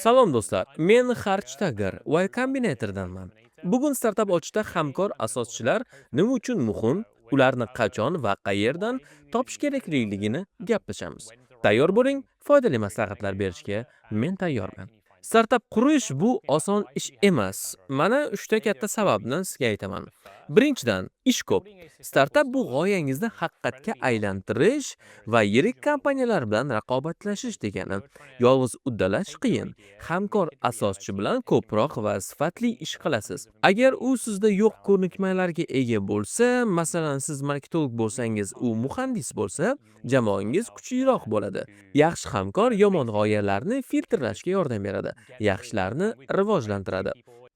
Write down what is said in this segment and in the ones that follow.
Salom do'stlar, men Harch Tagger, Y Combinator'danman. Bugun startap ochishda hamkor asoschilar nima uchun muhim, ularni qachon va qayerdan topish kerakligini gaplashamiz. Tayyor bo'ling, foydali maslahatlar berishga men tayyorman. Startap qurish bu oson ish emas. Mana 3 ta katta sababni sizga aytaman. Birinchidan, ish ko'p. Startap bu g'oyangizni haqiqatga aylantirish va yirik kompaniyalar bilan raqobatlashish degani. Yolg'iz uddalash qiyin. Hamkor asoschi bilan ko'proq va sifatli ish qilasiz. Agar u sizda yo'q ko'nikmalarga ega bo'lsa, masalan, siz marketolog bo'lsangiz, u muhandis bo'lsa, jamoangiz kuchliroq bo'ladi. Yaxshi hamkor yomon g'oyalarni filtrlashga yordam beradi, yaxshilarni rivojlantiradi.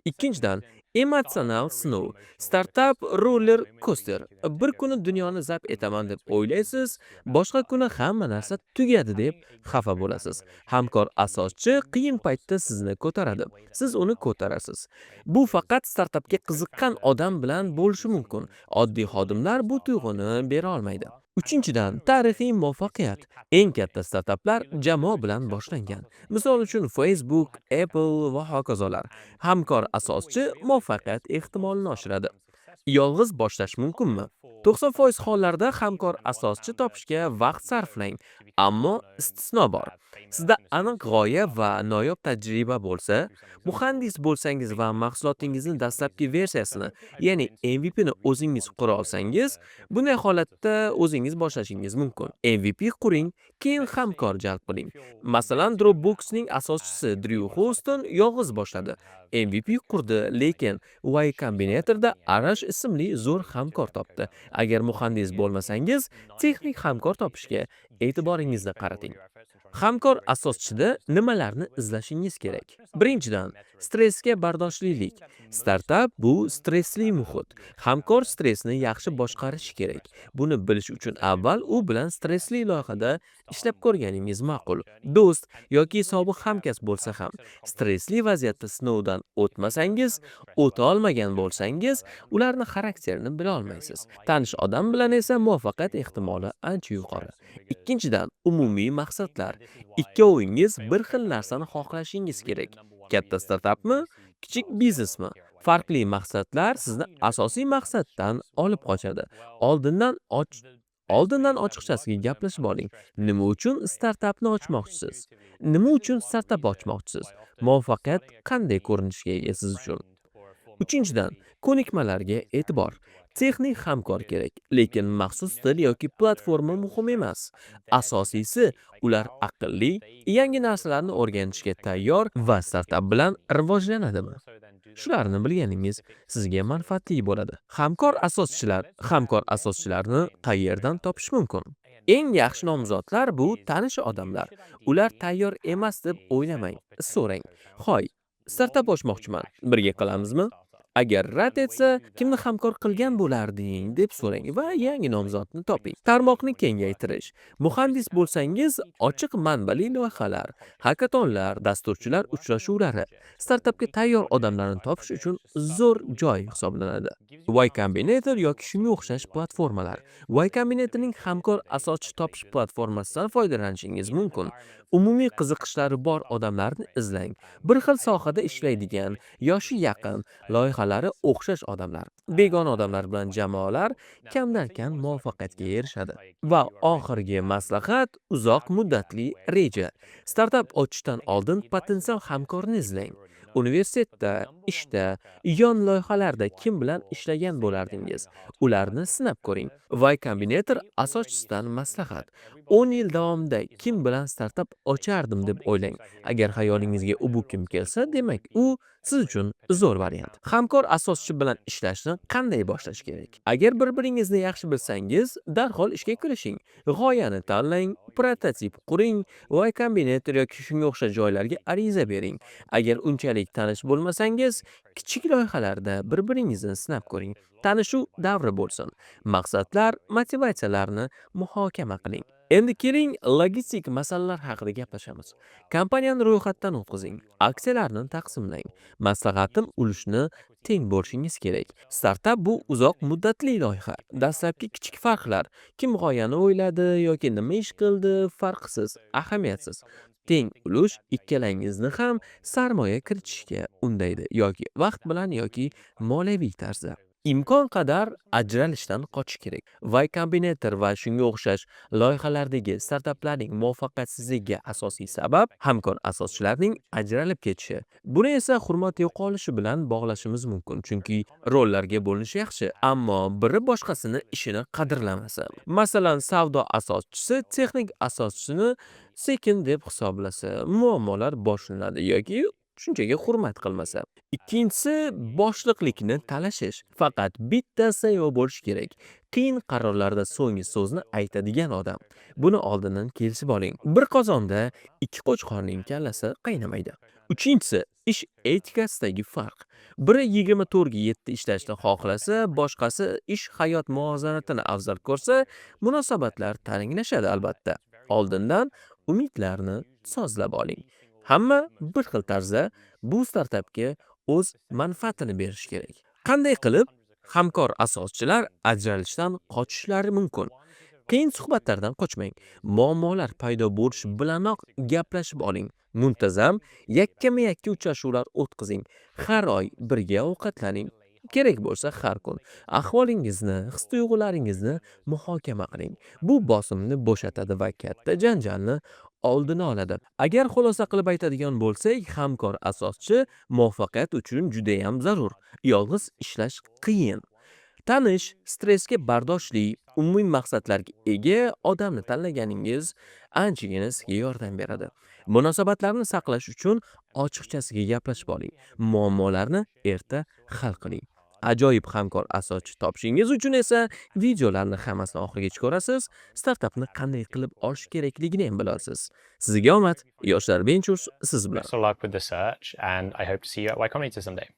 Ikkinchidan, emotsional sinov. Startap roller coaster. Bir kuni dunyoni zabt etaman deb o'ylaysiz, boshqa kuni hamma narsa tugadi deb xafa bo'lasiz. Hamkor asoschi qiyin paytda sizni ko'taradi. Siz uni ko'tarasiz. Bu faqat startapga qiziqqan odam bilan bo'lishi mumkin. Oddiy xodimlar bu tuyg'uni bera olmaydi. Uchinchidan, tarixiy muvaffaqiyat. Eng katta startaplar jamoa bilan boshlangan. Misol uchun Facebook, Apple va hokazolar. Hamkor asoschi muvaffaqiyat ehtimolini oshiradi. Yolg'iz boshlash mumkinmi? 90% hollarda hamkor asoschi topishga vaqt sarflang, ammo istisno bor. Sizda aniq g'oya va noyob tajriba bo'lsa, muhandis bo'lsangiz va mahsulotingizni dastlabki versiyasini, ya'ni MVP ni o'zingiz qura olsangiz, bunday holatda o'zingiz boshlashingiz mumkin. MVP quring, keyin hamkor jalb qiling. Masalan, Dropbox'ning asoschisi Drew Houston yolg'iz boshladi. MVP qurdi, lekin Y Combinator'da Arash ismli zo'r hamkor topdi. Agar muhandis bo'lmasangiz, texnik hamkor topishga e'tiboringizni qarating. Hamkor asoschida nimalarni izlashingiz kerak? Birinchidan, stressga bardoshlilik. Startap bu stressli muhit. Hamkor stressni yaxshi boshqarishi kerak. Buni bilish uchun avval u bilan stressli loyihada ishlab ko'rganingiz ma'qul. Do'st yoki sobiq hamkasb bo'lsa ham, stressli vaziyatda sinovdan o'tmasangiz, o'ta olmagan bo'lsangiz, ularni xarakterini bila olmaysiz. Tanish odam bilan esa muvaffaqiyat ehtimoli ancha yuqori. Ikkinchidan, umumiy maqsadlar. Ikkovingiz bir xil narsani xohlashingiz kerak. Katta startapmi, kichik biznesmi? Farqli maqsadlar sizni asosiy maqsaddan olib qochadi. Oldindan och Oldindan ochiqchasiga gaplashib oling. Nima uchun startapni ochmoqchisiz? Nima uchun startap ochmoqchisiz? Muvaffaqiyat qanday ko'rinishga ega siz uchun? Uchinchidan, ko'nikmalarga e'tibor. Texnik hamkor kerak, lekin maxsus til yoki platforma muhim emas. Asosiysi, ular aqlli, yangi narsalarni o'rganishga tayyor va startap bilan rivojlanadimi? Shularni bilganingiz sizga manfaatli bo'ladi. Hamkor asoschilarni qayerdan topish mumkin? Eng yaxshi nomzodlar bu tanish odamlar. Ular tayyor emas deb o'ylamang. So'rang. Hoy, startap ochmoqchiman. Birga qilamizmi? Agar rad etsa, kimni hamkor qilgan bo'larding deb so'rang va yangi nomzodni toping. Tarmoqni kengaytirish. Muhandis bo'lsangiz, ochiq manbali loyihalar, hakatonlar, dasturchilar uchrashuvlari startapga tayyor odamlarni topish uchun zo'r joy hisoblanadi. Y Combinator yoki shunga o'xshash platformalar. Y Combinatorning hamkor asoschi topish platformasidan foydalanishingiz mumkin. Umumiy qiziqishlari bor odamlarni izlang. Bir xil sohada ishlaydigan, yoshi yaqin, loyihalari o'xshash odamlar. Begona odamlar bilan jamoalar kamdan kam muvaffaqiyatga erishadi. Va oxirgi maslahat uzoq muddatli reja. Startap ochishdan oldin potensial hamkorni izlang. Universitetda, ishda, yon loyihalarda kim bilan ishlagan bo'lardingiz? Ularni sinab ko'ring. Y Combinator asoschisidan maslahat. 10 yil davomida kim bilan startap ochardim deb o'ylang. Agar xayolingizga bu kim kelsa, demak u siz uchun zo'r variant. Hamkor asoschi bilan ishlashni qanday boshlash kerak? Agar bir-biringizni yaxshi bilsangiz, darhol ishga kirishing. G'oyani tanlang, prototip quring, Y Combinator yoki shunga o'xshash joylarga ariza bering. Agar unchalik tanish bo'lmasangiz, kichik loyihalarda bir-biringizni sinab ko'ring. Tanishuv davri bo'lsin. Maqsadlar, motivatsiyalarni muhokama qiling. Endi keling, logistik masalalar haqida gaplashamiz. Kompaniyani ro'yxatdan o'tkazing, aksiyalarni taqsimlang. Maslahatim, ulushni teng bo'lishingiz kerak. Startap bu uzoq muddatli loyiha. Dastlabki kichik farqlar, kim g'oyani o'yladi yoki nima ish qildi, farqsiz, ahamiyatsiz. Teng ulush ikkalangizni ham sarmoya kiritishga undaydi, yoki vaqt bilan yoki moliyaviy tarzda. Imkon qadar ajralishdan qochish kerak. Y Combinator va shunga o'xshash loyihalardagi startaplarning muvaffaqiyatsizligiga asosiy sabab hamkor asoschilarning ajralib ketishi. Buni esa hurmat yo'qolishi bilan bog'lashimiz mumkin, chunki rollarga bo'linish yaxshi, ammo biri boshqasini ishini qadrlamasa. Masalan, savdo asoschisi texnik asoschisini sekin deb hisoblasa, muammolar boshlanadi yoki shunchaki hurmat qilmasa. Ikkinchisi boshliqlikni talashish. Faqat bitta CEO bo'lish kerak. Qiyin qarorlarda so'nggi so'zni aytadigan odam. Buni oldindan kelishib oling. Bir qozonda ikki qo'chqorning kallasi qaynamaydi. Uchinchisi ish etikasidagi farq. Biri 24 ga 7 ishlashni xohlasa, boshqasi ish hayot muvozanatini afzal ko'rsa, munosabatlar taranglashadi albatta. Oldindan umidlarni sozlab oling. Hamma bir xil tarzda bu startapga o'z manfaatini berish kerak. Qanday qilib hamkor asoschilar ajralishdan qochishlari mumkin? Qiyin suhbatlardan qochmang. Muammolar paydo bo'lishi bilanoq gaplashib oling. Muntazam yakkama-yakka uchrashuvlar o'tkazing. Har oy birga ovqatlaning. Kerak bo'lsa har kun ahvolingizni, his-tuyg'ularingizni muhokama qiling. Bu bosimni bo'shatadi va katta janjalni oldini oladi. Agar xulosa qilib aytadigan bo'lsak, hamkor asoschi muvaffaqiyat uchun juda ham zarur. Yolg'iz ishlash qiyin. Tanish, stressga bardoshli, umumiy maqsadlarga ega odamni tanlaganingiz anchagina sizga yordam beradi. Munosabatlarni saqlash uchun ochiqchasiga gaplashib oling. Muammolarni erta hal qiling. Ajoyib hamkor asoschi topishingiz uchun esa videolarni hammasini oxirigacha ko'rasiz, startapni qanday qilib olish kerakligini ham bilasiz. Sizga omad, Yoshlar Ventures siz bilan. Best of luck with the search, and I hope to see you at Y Combinator someday.